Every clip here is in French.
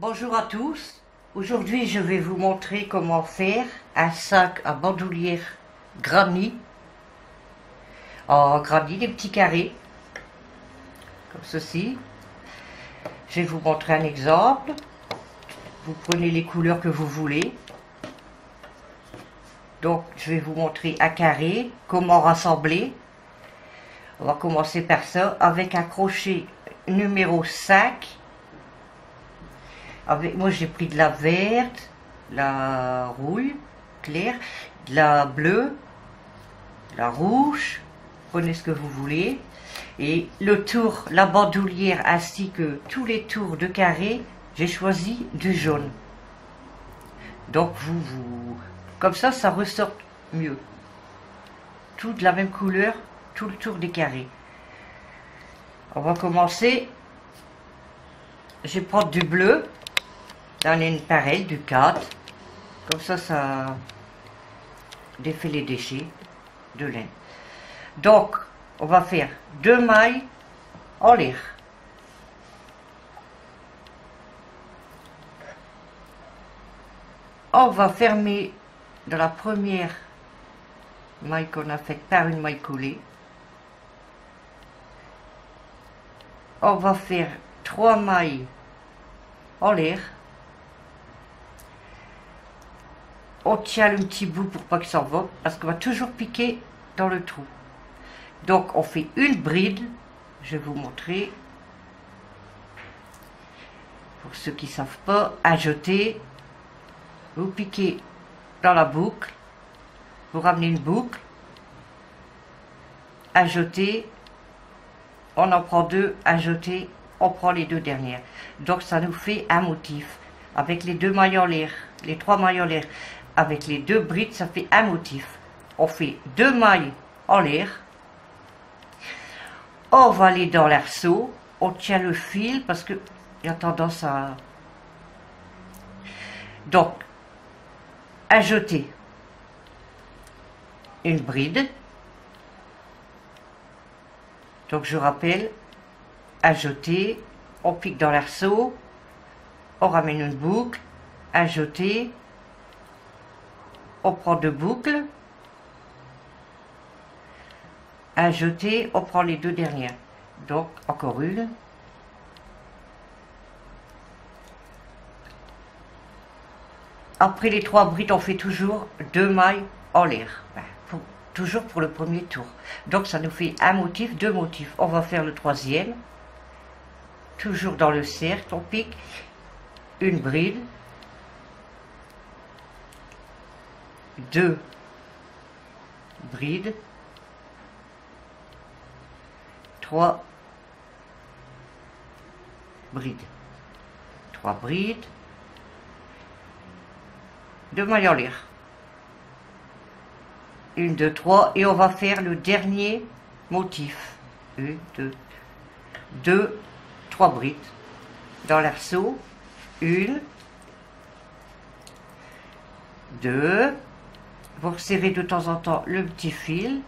Bonjour à tous. Aujourd'hui, je vais vous montrer comment faire un sac à bandoulière granny. En granny, des petits carrés, comme ceci. Je vais vous montrer un exemple. Vous prenez les couleurs que vous voulez. Donc, je vais vous montrer un carré, comment rassembler. On va commencer par ça, avec un crochet numéro 5. Moi j'ai pris de la verte, la rouille claire, de la bleue, la rouge, prenez ce que vous voulez. Et le tour, la bandoulière ainsi que tous les tours de carré, j'ai choisi du jaune. Donc comme ça ressort mieux. Tout de la même couleur, tout le tour des carrés. On va commencer. Je vais prendre du bleu. J'en ai une pareille, du 4. Comme ça défait les déchets de laine. Donc, on va faire 2 mailles en l'air. On va fermer dans la première maille qu'on a faite par une maille coulée. On va faire 3 mailles en l'air. On tient le petit bout pour pas que ça s'envole, parce qu'on va toujours piquer dans le trou. Donc on fait une bride, je vais vous montrer. Pour ceux qui ne savent pas, à jeter, vous piquez dans la boucle, vous ramenez une boucle, à jeter, on en prend 2, à jeter, on prend les 2 dernières. Donc ça nous fait un motif, avec les 2 mailles en l'air, les 3 mailles en l'air. Avec les 2 brides, ça fait un motif. On fait 2 mailles en l'air. On va aller dans l'arceau. On tient le fil parce que il y a tendance à... Donc, à jeter une bride. Donc, je rappelle, à jeter, on pique dans l'arceau, on ramène une boucle, à jeter. On prend 2 boucles, à jeter, on prend les 2 dernières. Donc, encore une. Après les 3 brides, on fait toujours 2 mailles en l'air. Toujours pour le premier tour. Donc, ça nous fait un motif, 2 motifs. On va faire le 3e. Toujours dans le cercle, on pique une bride. 2 brides, 3 brides, 3 brides, 2 mailles en l'air, 1, 2, 3, et on va faire le dernier motif. 1, 2, 3 brides dans l'arceau, 1, 2. Vous resserrez de temps en temps le petit fil.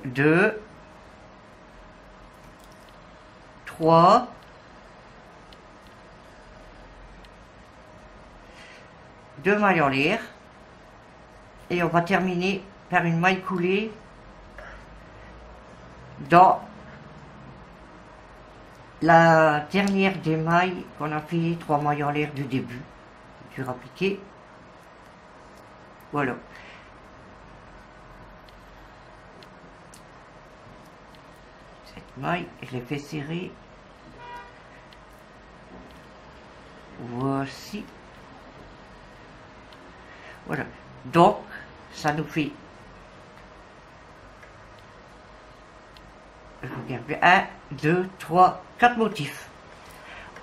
2, 3, 2 mailles en l'air. Et on va terminer par une maille coulée dans la dernière des mailles qu'on a fait 3 mailles en l'air du début. Dur à piquer. Voilà. Cette maille, je l'ai fait serrer. Voici. Voilà. Donc, ça nous fait... Regarde bien. 1, 2, 3, 4 motifs.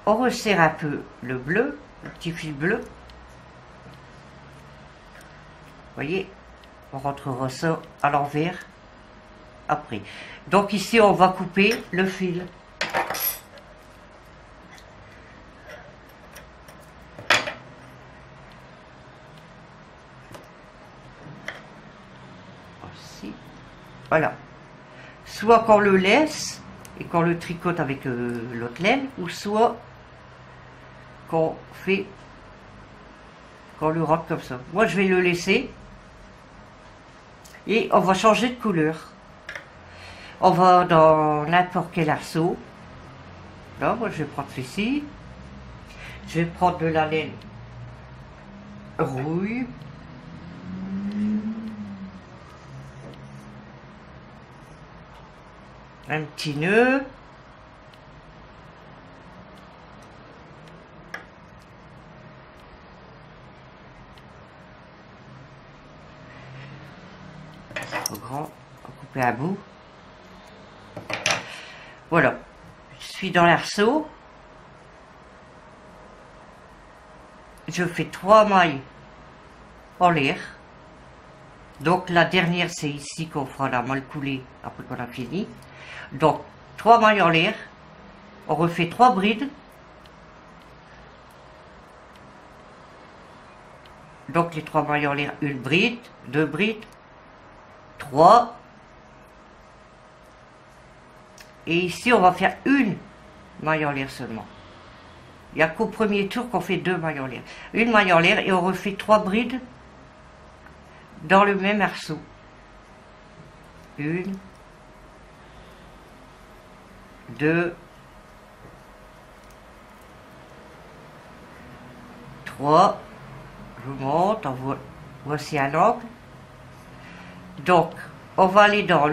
On resserre un peu le bleu, le petit fil bleu. Vous voyez, on rentrera ça à l'envers après. Donc ici, on va couper le fil. Voici. Voilà. Soit qu'on le laisse et qu'on le tricote avec l'autre laine, ou soit qu'on le rentre comme ça. Moi je vais le laisser et on va changer de couleur. On va dans n'importe quel arceau. Là, moi je vais prendre ceci. Je vais prendre de la laine rouille. Un petit nœud. Trop grand, on va couper à bout. Voilà, je suis dans l'arceau. Je fais 3 mailles en l'air. Donc la dernière c'est ici qu'on fera la malle coulée après qu'on a fini. Donc 3 mailles en l'air. On refait 3 brides. Donc les 3 mailles en l'air, une bride, 2 brides, 3. Et ici on va faire une maille en l'air seulement. Il n'y a qu'au premier tour qu'on fait 2 mailles en l'air. Une maille en l'air et on refait 3 brides dans le même arceau. 1, 2, 3. Je vous montre, voici un angle. Donc, on va aller dans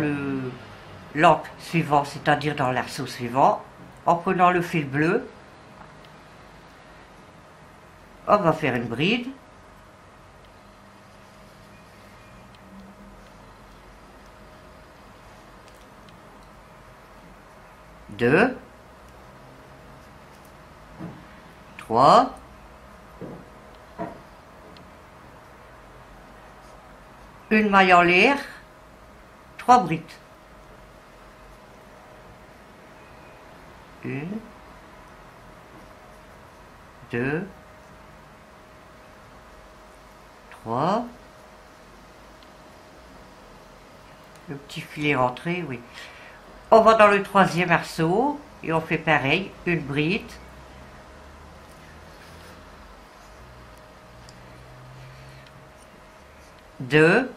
l'angle suivant, c'est-à-dire dans l'arceau suivant, en prenant le fil bleu. On va faire une bride. Deux. 3. Une maille en l'air. 3 brides. 1, 2, 3. Le petit filet rentré, oui. On va dans le 3e arceau et on fait pareil, une bride. 2,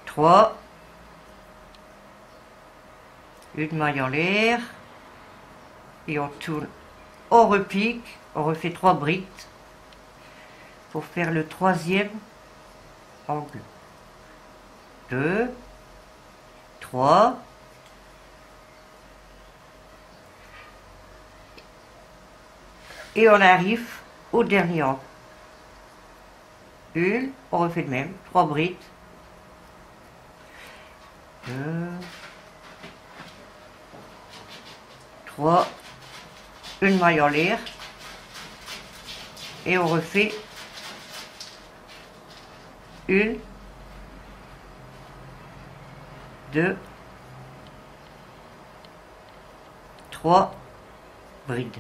3, une maille en l'air et on tourne, on repique, on refait 3 brides pour faire le 3e angle. 2, 3, et on arrive au dernier angle. Une, on refait le même, 3 brides. 2, 3, une maille en l'air et on refait une, 2, 3 brides.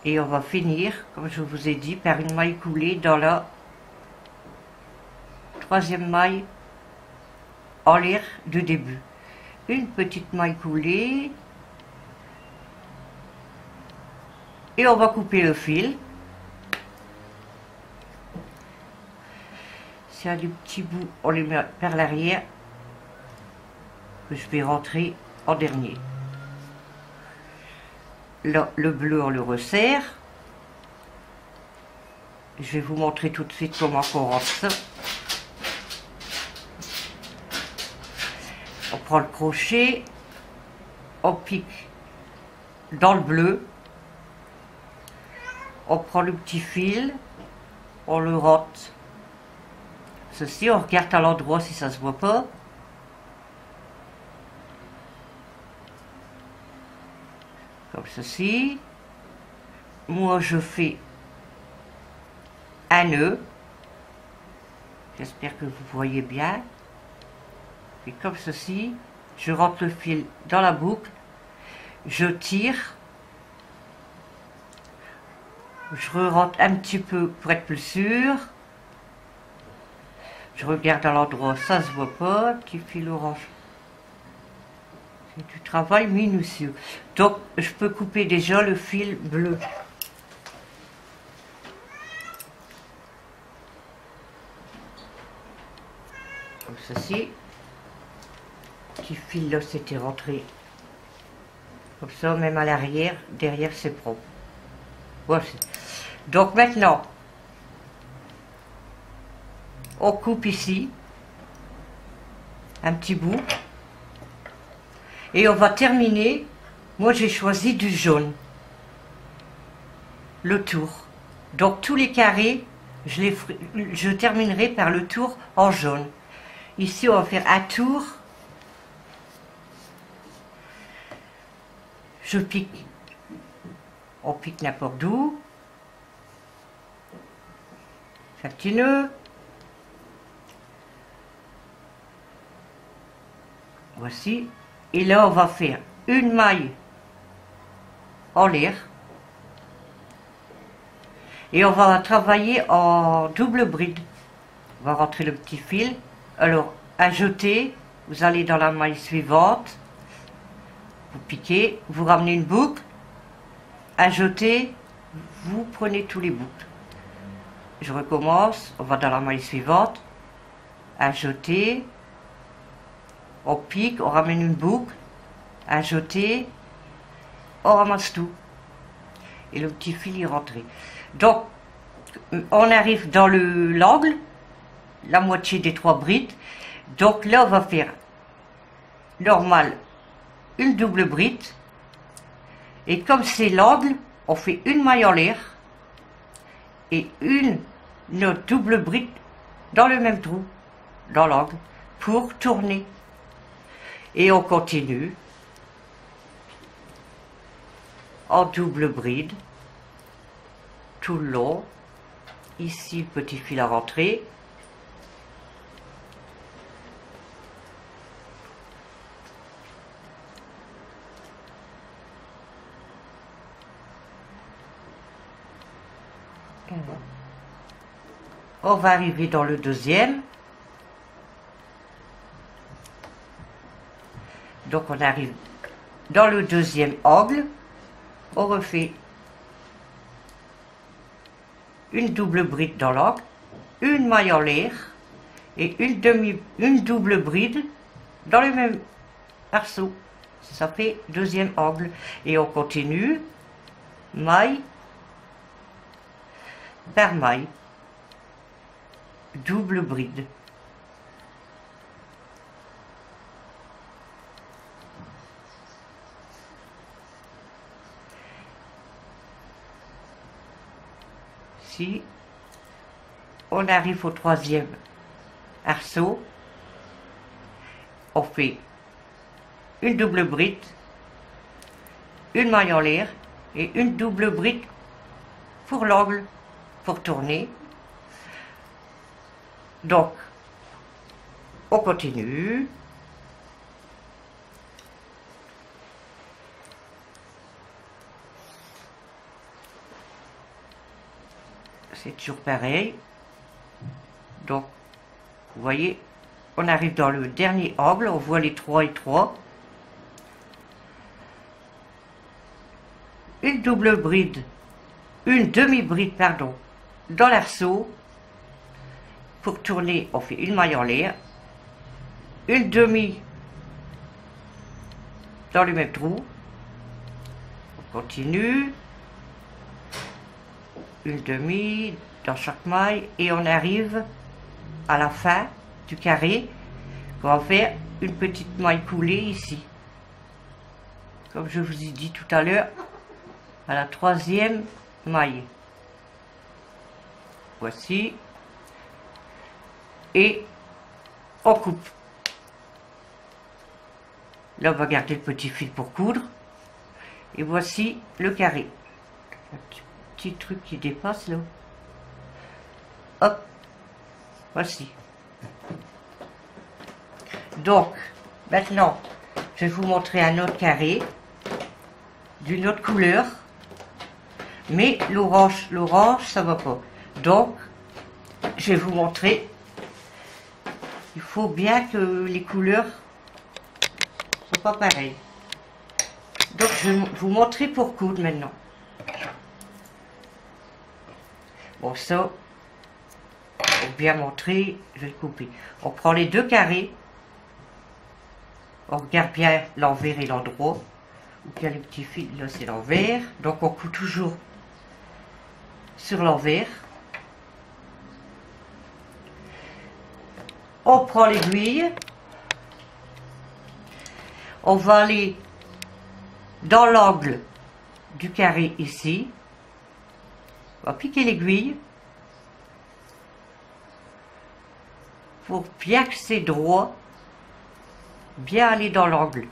Et on va finir, comme je vous ai dit, par une maille coulée dans la 3e maille en l'air du début. Une petite maille coulée. Et on va couper le fil. S'il y a du petit bout, on les met vers l'arrière. Que je vais rentrer en dernier. Là, le bleu, on le resserre. Je vais vous montrer tout de suite comment on rentre ça. On prend le crochet, on pique dans le bleu, on prend le petit fil, on le rentre. Ceci, on regarde à l'endroit si ça se voit pas. Comme ceci. Moi, je fais un nœud. J'espère que vous voyez bien. Et comme ceci, je rentre le fil dans la boucle, je tire, je rentre un petit peu pour être plus sûr, Je regarde à l'endroit, ça se voit pas, petit fil orange. C'est du travail minutieux. Donc, je peux couper déjà le fil bleu. Comme ceci. Petit fil là, c'était rentré. Comme ça, même à l'arrière, derrière, c'est propre. Voici. Donc maintenant, on coupe ici un petit bout et on va terminer. Moi j'ai choisi du jaune, le tour. Donc tous les carrés, je terminerai par le tour en jaune. Ici on va faire un tour. Je pique, on pique n'importe où. Un petit nœud. Voici. Et là, on va faire une maille en l'air. Et on va travailler en double bride. On va rentrer le petit fil. Alors, ajouter, vous allez dans la maille suivante. Vous piquez, vous ramenez une boucle. Ajoutez, vous prenez tous les boucles. Je recommence, on va dans la maille suivante, ajouter, on pique, on ramène une boucle, ajouter, on ramasse tout. Et le petit fil est rentré. Donc, on arrive dans l'angle, la moitié des 3 brides. Donc là, on va faire normal, une double bride. Et comme c'est l'angle, on fait une maille en l'air. Et une autre double bride dans le même trou, dans l'angle, pour tourner. Et on continue en double bride tout le long. Ici, le petit fil à rentrer. On va arriver dans le deuxième. Donc on arrive dans le deuxième angle. On refait une double bride dans l'angle, une maille en l'air et une double bride dans le même arceau. Ça fait deuxième angle. Et on continue maille par maille, double bride. Si on arrive au troisième arceau, on fait une double bride, une maille en l'air et une double bride pour l'angle, pour tourner. Donc, on continue. C'est toujours pareil. Donc, vous voyez, on arrive dans le dernier angle, on voit les 3 et 3. Une double bride, une demi-bride, pardon, dans l'arceau. Pour tourner, on fait une maille en l'air, une demi dans le même trou. On continue. Une demi dans chaque maille et on arrive à la fin du carré. On va faire une petite maille coulée ici, comme je vous ai dit tout à l'heure, à la troisième maille. Voici. Et on coupe. Là, on va garder le petit fil pour coudre. Et voici le carré. Un petit truc qui dépasse là. Hop. Voici. Donc, maintenant, je vais vous montrer un autre carré d'une autre couleur. Mais l'orange, ça va pas. Donc, je vais vous montrer Il faut bien que les couleurs soient pas pareilles. Donc je vais vous montrer pour coudre maintenant. Bon, ça, pour bien montrer, je vais le couper. On prend les deux carrés. On regarde bien l'envers et l'endroit. Où il y a les petits fils, là c'est l'envers. Donc on coud toujours sur l'envers. On prend l'aiguille. On va aller dans l'angle du carré ici. On va piquer l'aiguille. Pour bien que c'est droit. Bien aller dans l'angle.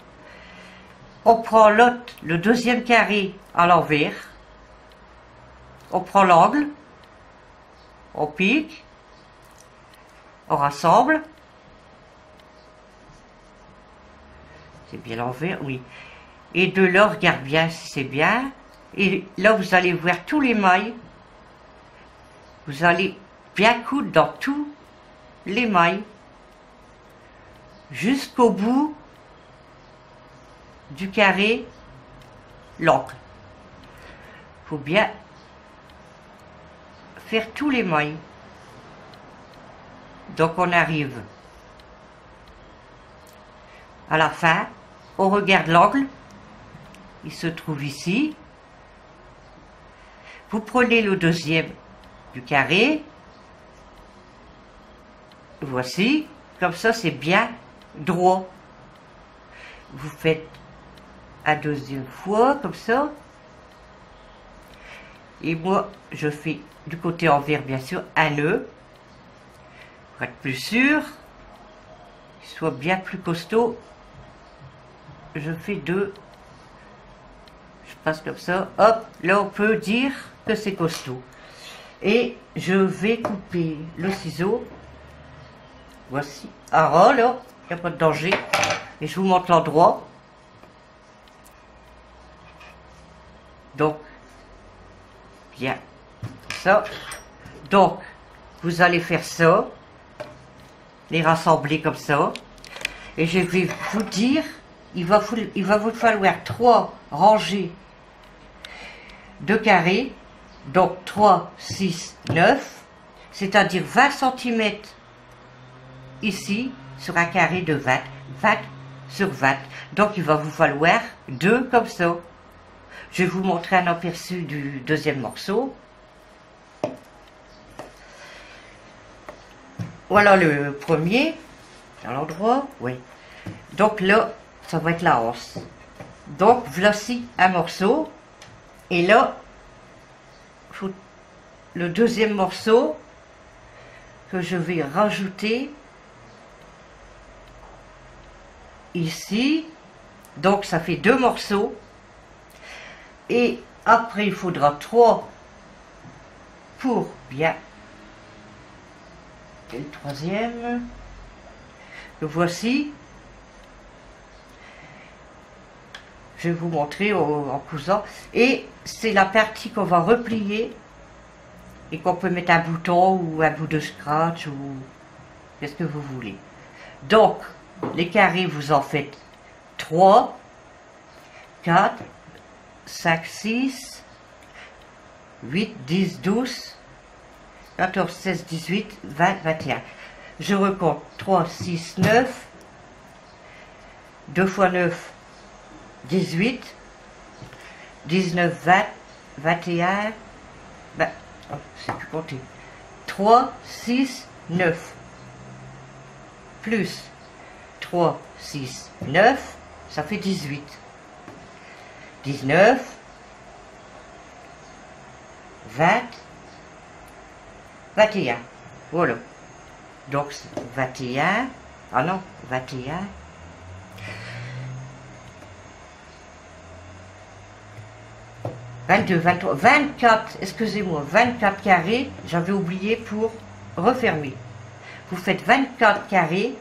On prend l'autre, le deuxième carré à l'envers. On prend l'angle. On pique. On rassemble. C'est bien l'envers, oui. Et de là, regarde bien si c'est bien. Et là, vous allez voir tous les mailles. Vous allez bien coudre dans tous les mailles. Jusqu'au bout du carré, l'angle. Il faut bien faire tous les mailles. Donc on arrive à la fin, on regarde l'angle, il se trouve ici. Vous prenez le deuxième du carré, voici, comme ça c'est bien droit. Vous faites une deuxième fois, comme ça. Et moi, je fais du côté envers, bien sûr, un nœud. Pour être plus sûr, qu'il soit bien plus costaud, je fais deux. Je passe comme ça. Hop, là on peut dire que c'est costaud. Et je vais couper le ciseau. Voici. Ah là, il n'y a pas de danger. Et je vous montre l'endroit. Donc, bien, ça. Donc, vous allez faire ça, les rassembler comme ça. Et je vais vous dire, il va vous falloir 3 rangées de carrés. Donc, 3, 6, 9, c'est-à-dire 20 cm ici, sur un carré de 20 sur 20. Donc, il va vous falloir 2 comme ça. Je vais vous montrer un aperçu du deuxième morceau. Voilà le premier, à l'endroit, oui. Donc là, ça va être la hanche. Donc, voici un morceau. Et là, le deuxième morceau que je vais rajouter ici. Donc, ça fait 2 morceaux. Et après, il faudra 3 pour bien. Et le troisième, le voici. Je vais vous montrer en cousant. Et c'est la partie qu'on va replier et qu'on peut mettre un bouton ou un bout de scratch ou qu'est-ce que vous voulez. Donc, les carrés, vous en faites 3, 4, 5, 6, 8, 10, 12, 14, 16, 18, 20, 21. Je recompte 3, 6, 9, 2 fois 9, 18, 19, 20, 21, ben, oh, je ne sais plus compter. 3, 6, 9, plus 3, 6, 9, ça fait 18. 19, 20, 21. Voilà. Donc, 21. Ah non, 21. 22, 23, 24, excusez-moi, 24 carrés, j'avais oublié pour refermer. Vous faites 24 carrés,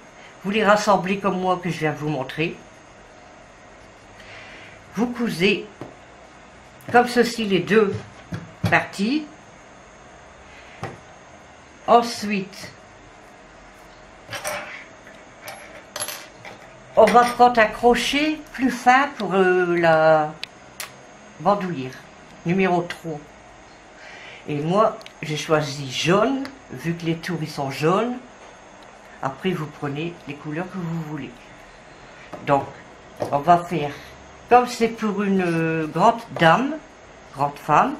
vous les rassemblez comme moi que je viens de vous montrer. Vous cousez comme ceci les deux parties. Ensuite, on va prendre un crochet plus fin pour la bandoulière, numéro 3. Et moi, j'ai choisi jaune, vu que les tours ils sont jaunes. Après, vous prenez les couleurs que vous voulez. Donc, on va faire, comme c'est pour une grande dame, grande femme,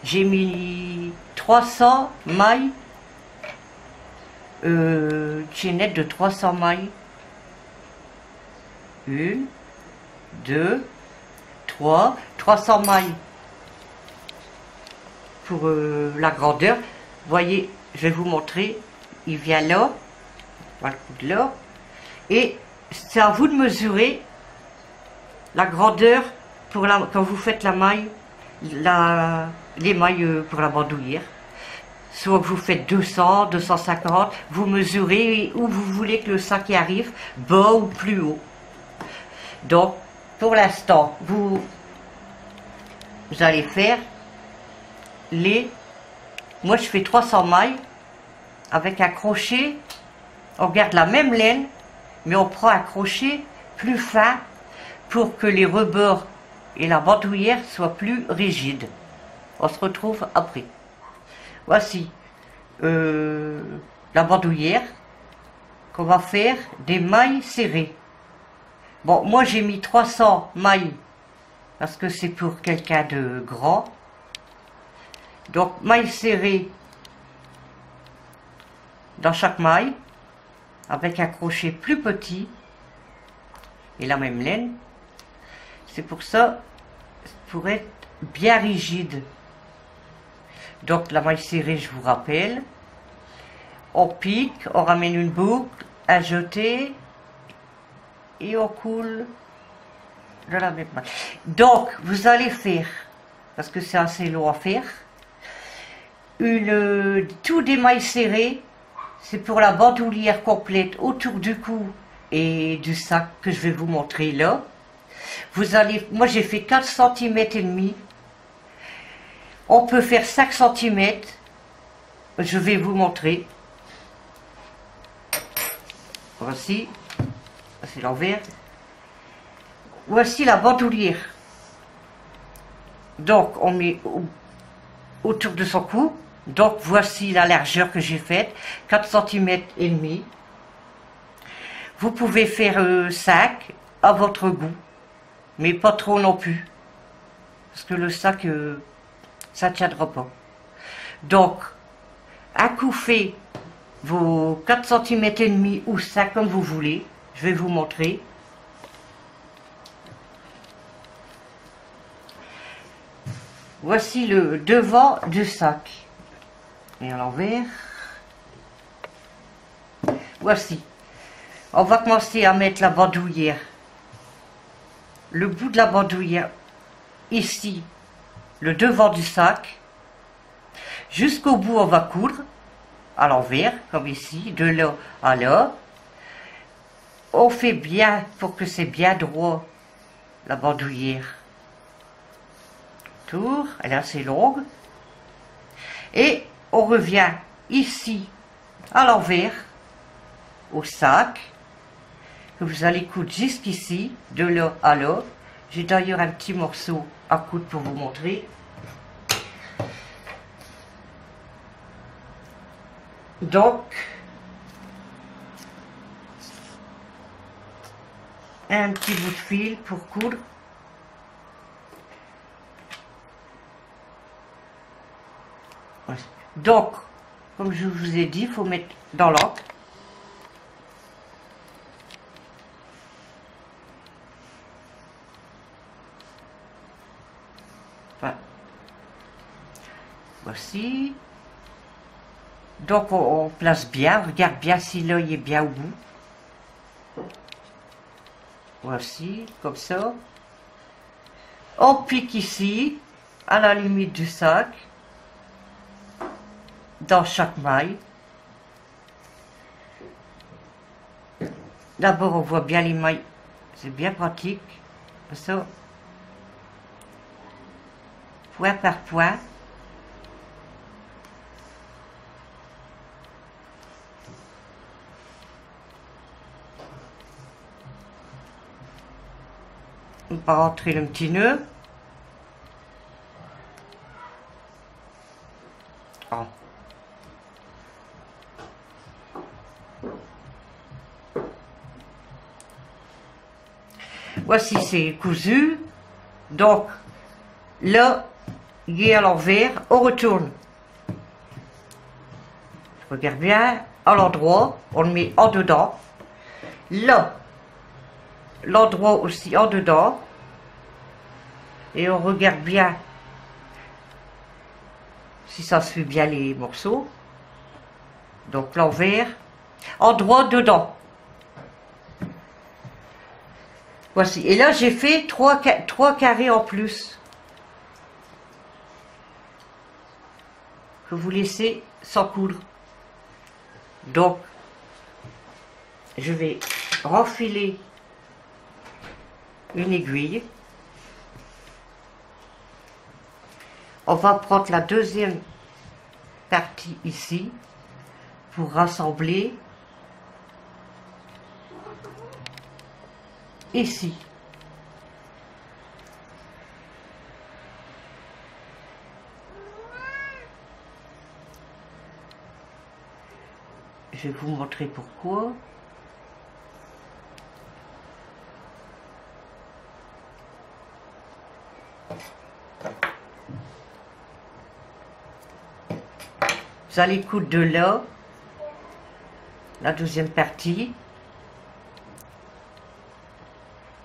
j'ai mis 300 mailles, chaînette de 300 mailles. 1, 2, 3, 300 mailles pour la grandeur. Voyez, je vais vous montrer, il vient là, voilà le coup de là, et c'est à vous de mesurer la grandeur pour quand vous faites la maille, les mailles pour la bandoulière. Soit que vous faites 200, 250, vous mesurez où vous voulez que le sac y arrive, bas ou plus haut. Donc, pour l'instant, vous allez faire moi je fais 300 mailles avec un crochet, on garde la même laine, mais on prend un crochet plus fin pour que les rebords et la bandoulière soient plus rigides. On se retrouve après. Voici la bandoulière qu'on va faire des mailles serrées. Bon, moi j'ai mis 300 mailles parce que c'est pour quelqu'un de grand. Donc mailles serrées dans chaque maille avec un crochet plus petit et la même laine. C'est pour ça, pour être bien rigide. Donc la maille serrée, je vous rappelle, on pique, on ramène une boucle, à jeter et on coule de la même maille. Donc vous allez faire, parce que c'est assez long à faire, tout des mailles serrées, c'est pour la bandoulière complète autour du cou et du sac que je vais vous montrer là. Vous allez, moi j'ai fait 4 cm et demi. On peut faire 5 cm. Je vais vous montrer. Voici. C'est l'envers. Voici la bandoulière. Donc on met autour de son cou. Donc voici la largeur que j'ai faite. 4 cm et demi. Vous pouvez faire 5 à votre goût. Mais pas trop non plus. Parce que le sac, ça ne tiendra pas. Donc, à coup fait vos 4 cm et demi ou 5 comme vous voulez. Je vais vous montrer. Voici le devant du sac. Et à l'envers. Voici. On va commencer à mettre la bandoulière. Le bout de la bandoulière, ici, le devant du sac. Jusqu'au bout, on va coudre à l'envers, comme ici, de là à là. On fait bien pour que c'est bien droit, la bandoulière. Tour, elle est assez longue. Et on revient ici, à l'envers, au sac, que vous allez coudre jusqu'ici, de là à là. J'ai d'ailleurs un petit morceau à coudre pour vous montrer. Donc, un petit bout de fil pour coudre. Donc, comme je vous ai dit, il faut mettre dans l'encre. Enfin, voici. Donc, on place bien, on regarde bien si l'œil est bien au bout. Voici, comme ça. On pique ici, à la limite du sac, dans chaque maille. D'abord, on voit bien les mailles, c'est bien pratique. Ça, point par point. On va rentrer le petit nœud. Oh. Voici, c'est cousu. Donc, là, il est à l'envers, on retourne. Je regarde bien, à l'endroit, on le met en dedans. Là, l'endroit aussi en dedans. Et on regarde bien si ça suit bien les morceaux. Donc l'envers, endroit dedans. Voici. Et là, j'ai fait trois carrés en plus. Que vous laissez sans coudre. Donc, je vais renfiler une aiguille. On va prendre la deuxième partie ici pour rassembler ici. Je vais vous montrer pourquoi. Vous allez coudre de là, la deuxième partie.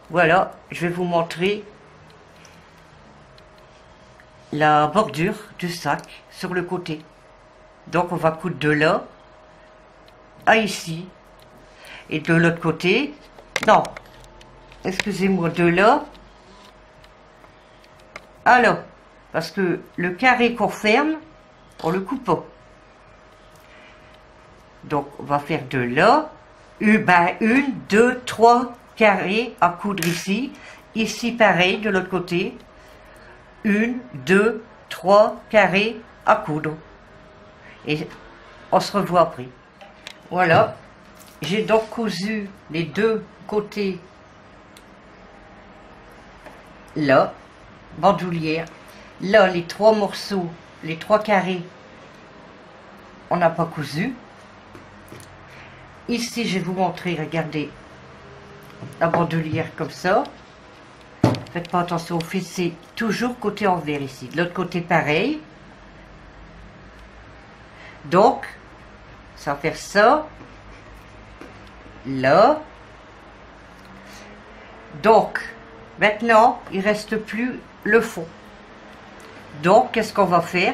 Voilà, je vais vous montrer la bordure du sac sur le côté. Donc on va coudre de là à ici. Et de l'autre côté, non, excusez-moi, de là à là. Parce que le carré qu'on ferme, on le coupe pas. Donc on va faire de là, une, deux, trois carrés à coudre ici. Ici pareil, de l'autre côté. Une, deux, trois carrés à coudre. Et on se revoit après. Voilà. J'ai donc cousu les deux côtés là, bandoulière. Là, les trois morceaux, les trois carrés, on n'a pas cousu. Ici, je vais vous montrer, regardez, la bandoulière comme ça. Faites pas attention au fil, c'est toujours côté envers ici. De l'autre côté, pareil. Donc, ça va faire ça. Là. Donc, maintenant, il ne reste plus le fond. Donc, qu'est-ce qu'on va faire?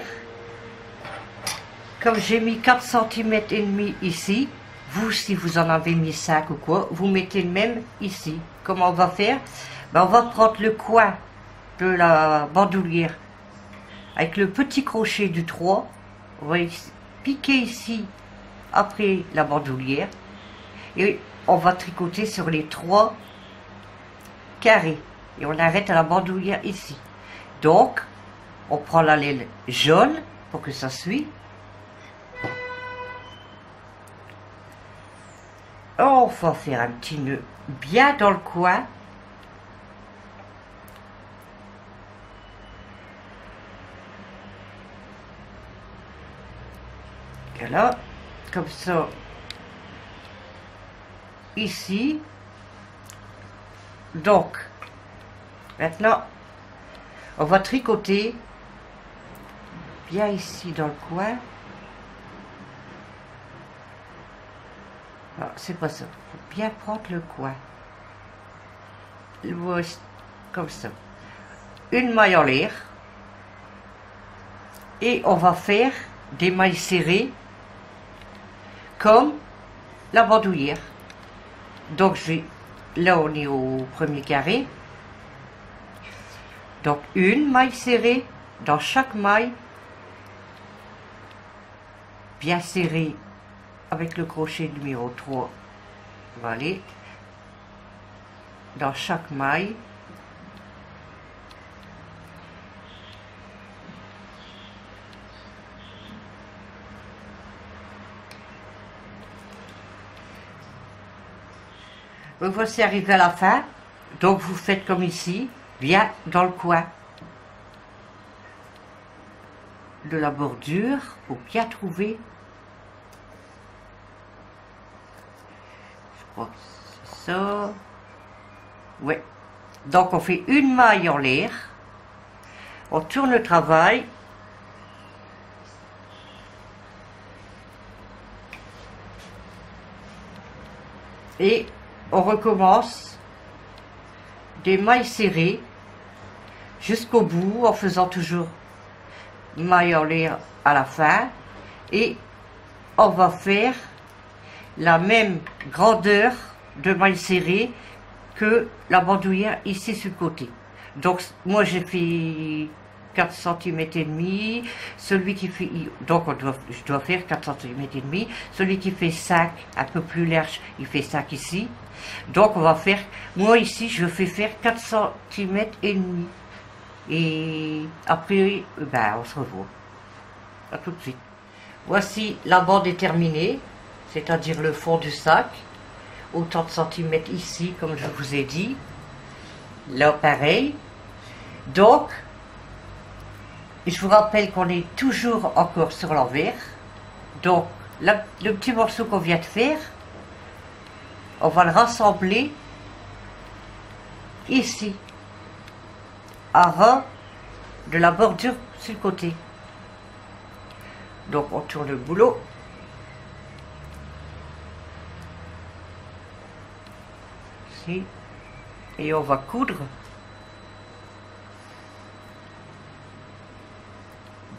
Comme j'ai mis 4 cm et demi ici, vous, si vous en avez mis 5 ou quoi, vous mettez le même ici. Comment on va faire? Ben, on va prendre le coin de la bandoulière avec le petit crochet du 3. On va piquer ici après la bandoulière. Et on va tricoter sur les 3 carrés. Et on arrête à la bandoulière ici. Donc, on prend la laine jaune pour que ça suive. On va faire un petit nœud bien dans le coin. Voilà, comme ça. Ici. Donc, maintenant, on va tricoter bien ici dans le coin. Non, c'est pas ça. Il faut bien prendre le coin. Comme ça. Une maille en l'air. Et on va faire des mailles serrées comme la bandoulière. Donc, là, on est au premier carré. Donc, une maille serrée dans chaque maille. Bien serrée avec le crochet numéro 3. On va aller dans chaque maille. Me voici arrivé à la fin. Donc vous faites comme ici, bien dans le coin de la bordure pour bien trouver. Je crois que c'est ça. Ouais. Donc on fait une maille en l'air, on tourne le travail. Et on recommence des mailles serrées jusqu'au bout en faisant toujours maille en l'air à la fin, et on va faire la même grandeur de maille serrée que la bandoulière ici sur le côté. Donc moi j'ai fait 4 cm et demi, celui qui fait, donc je dois faire 4 cm et demi, celui qui fait 5, un peu plus large, il fait 5 ici. Donc on va faire, moi ici je fais faire 4 cm et demi. Et après, ben, on se revoit. À tout de suite. Voici la bande est terminée, c'est-à-dire le fond du sac. Autant de centimètres ici, comme je vous ai dit. Là, pareil. Donc, je vous rappelle qu'on est toujours encore sur l'envers. Donc, le petit morceau qu'on vient de faire, on va le rassembler ici, à ras de la bordure sur le côté. Donc, on tourne le boulot. Ici. Et on va coudre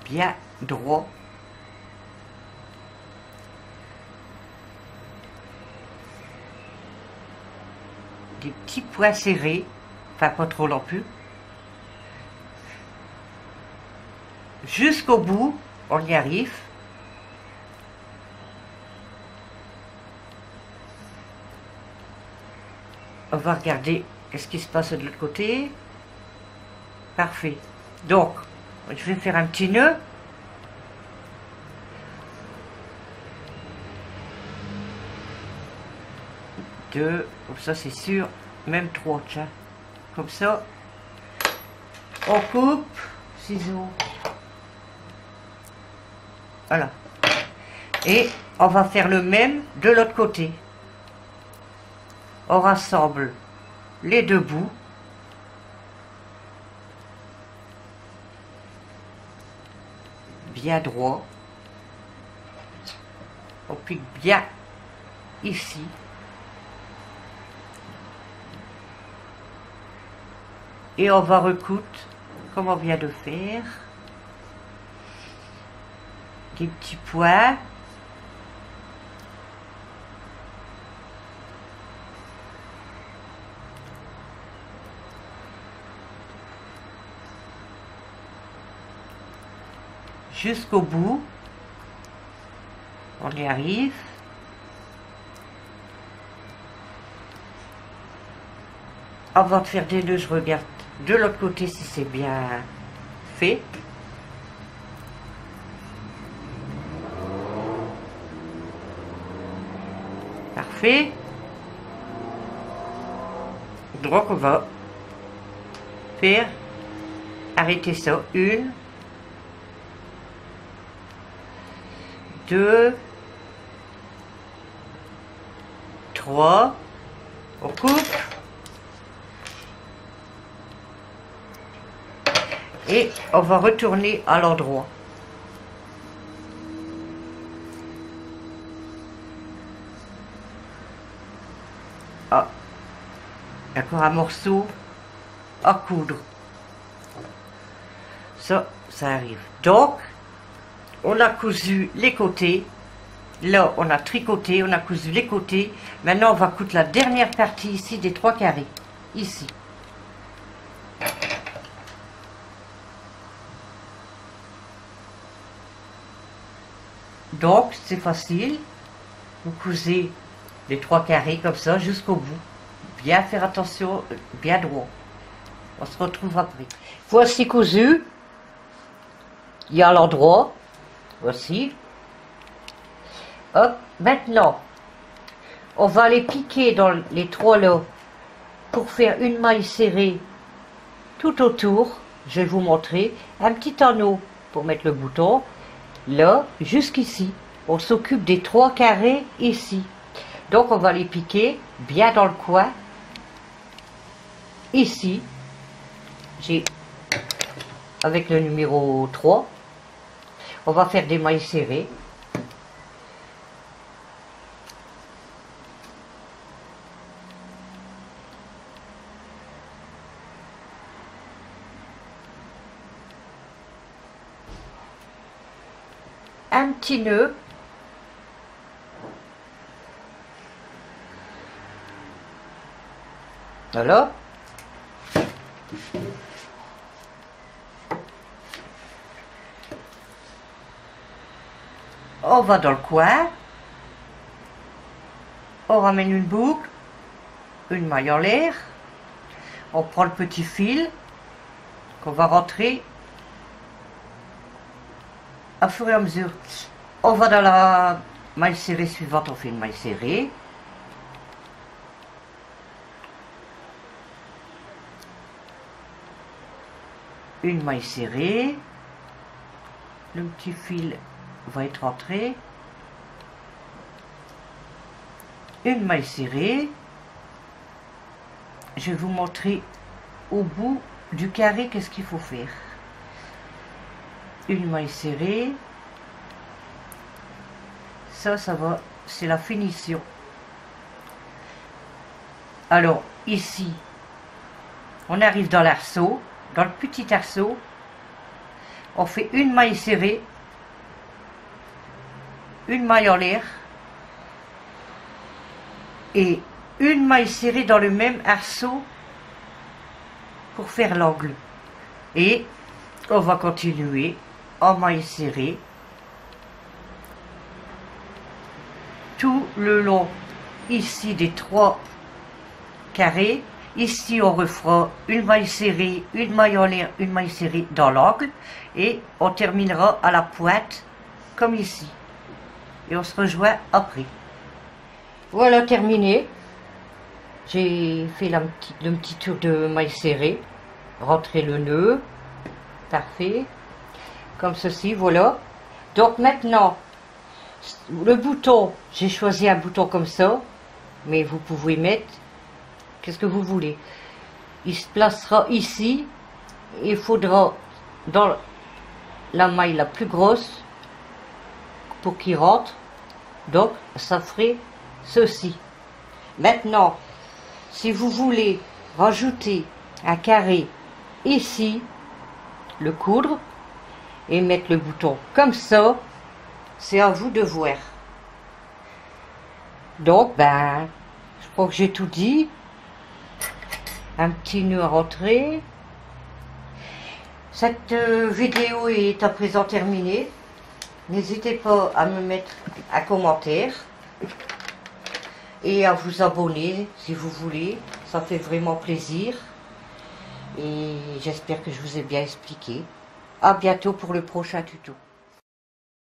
bien droit. Des petits points serrés, enfin pas trop non plus. Jusqu'au bout, on y arrive. On va regarder qu'est-ce qui se passe de l'autre côté. Parfait. Donc, je vais faire un petit nœud. Deux, comme ça c'est sûr, même trois, tiens. Comme ça, on coupe, ciseaux. Voilà. Et on va faire le même de l'autre côté. On rassemble les deux bouts. Bien droit. On pique bien ici. Et on va recoudre comme on vient de faire. Des petits points. Jusqu'au bout. On y arrive. Avant de faire des nœuds, je regarde de l'autre côté si c'est bien fait. Parfait. Donc on va faire arrêter ça. 1, 2, 3. On coupe. Et on va retourner à l'endroit. Ah, encore un morceau à coudre. Ça arrive. Donc, on a cousu les côtés. Là, on a tricoté, on a cousu les côtés. Maintenant, on va coudre la dernière partie ici des 3 carrés. Ici. Donc, c'est facile. Vous cousez les 3 carrés comme ça jusqu'au bout. Bien faire attention, bien droit. On se retrouve après. Voici cousu. Il y a l'endroit. Voici. Hop. Maintenant, on va les piquer dans les 3 là pour faire une maille serrée tout autour, je vais vous montrer un petit anneau pour mettre le bouton, là, jusqu'ici. On s'occupe des 3 carrés ici. Donc on va les piquer bien dans le coin. Ici, j'ai, avec le numéro 3, on va faire des mailles serrées. Un petit nœud. Voilà. On va dans le coin. On ramène une boucle, une maille en l'air. On prend le petit fil qu'on va rentrer à fur et à mesure. On va dans la maille serrée suivante, on fait une maille serrée. Une maille serrée. Le petit fil va être rentré. Une maille serrée. Je vais vous montrer au bout du carré qu'est-ce qu'il faut faire. Une maille serrée. Ça va, c'est la finition. Alors ici, on arrive dans l'arceau. Dans le petit arceau, on fait une maille serrée, une maille en l'air et une maille serrée dans le même arceau pour faire l'angle. Et on va continuer en maille serrée tout le long ici des 3 carrés. Ici, on refera une maille serrée, une maille en l'air, une maille serrée dans l'angle. Et on terminera à la pointe, comme ici. Et on se rejoint après. Voilà, terminé. J'ai fait le petit tour de maille serrée. Rentrer le nœud. Parfait. Comme ceci, voilà. Donc maintenant, le bouton, j'ai choisi un bouton comme ça. Mais vous pouvez mettre... Qu'est-ce que vous voulez? Il se placera ici. Il faudra dans la maille la plus grosse pour qu'il rentre. Donc ça ferait ceci. Maintenant, si vous voulez rajouter un carré ici, le coudre et mettre le bouton comme ça, c'est à vous de voir. Donc ben, je crois que j'ai tout dit. Un petit nœud à rentrer. Cette vidéo est à présent terminée. N'hésitez pas à me mettre un commentaire et à vous abonner si vous voulez. Ça fait vraiment plaisir. Et j'espère que je vous ai bien expliqué. À bientôt pour le prochain tuto.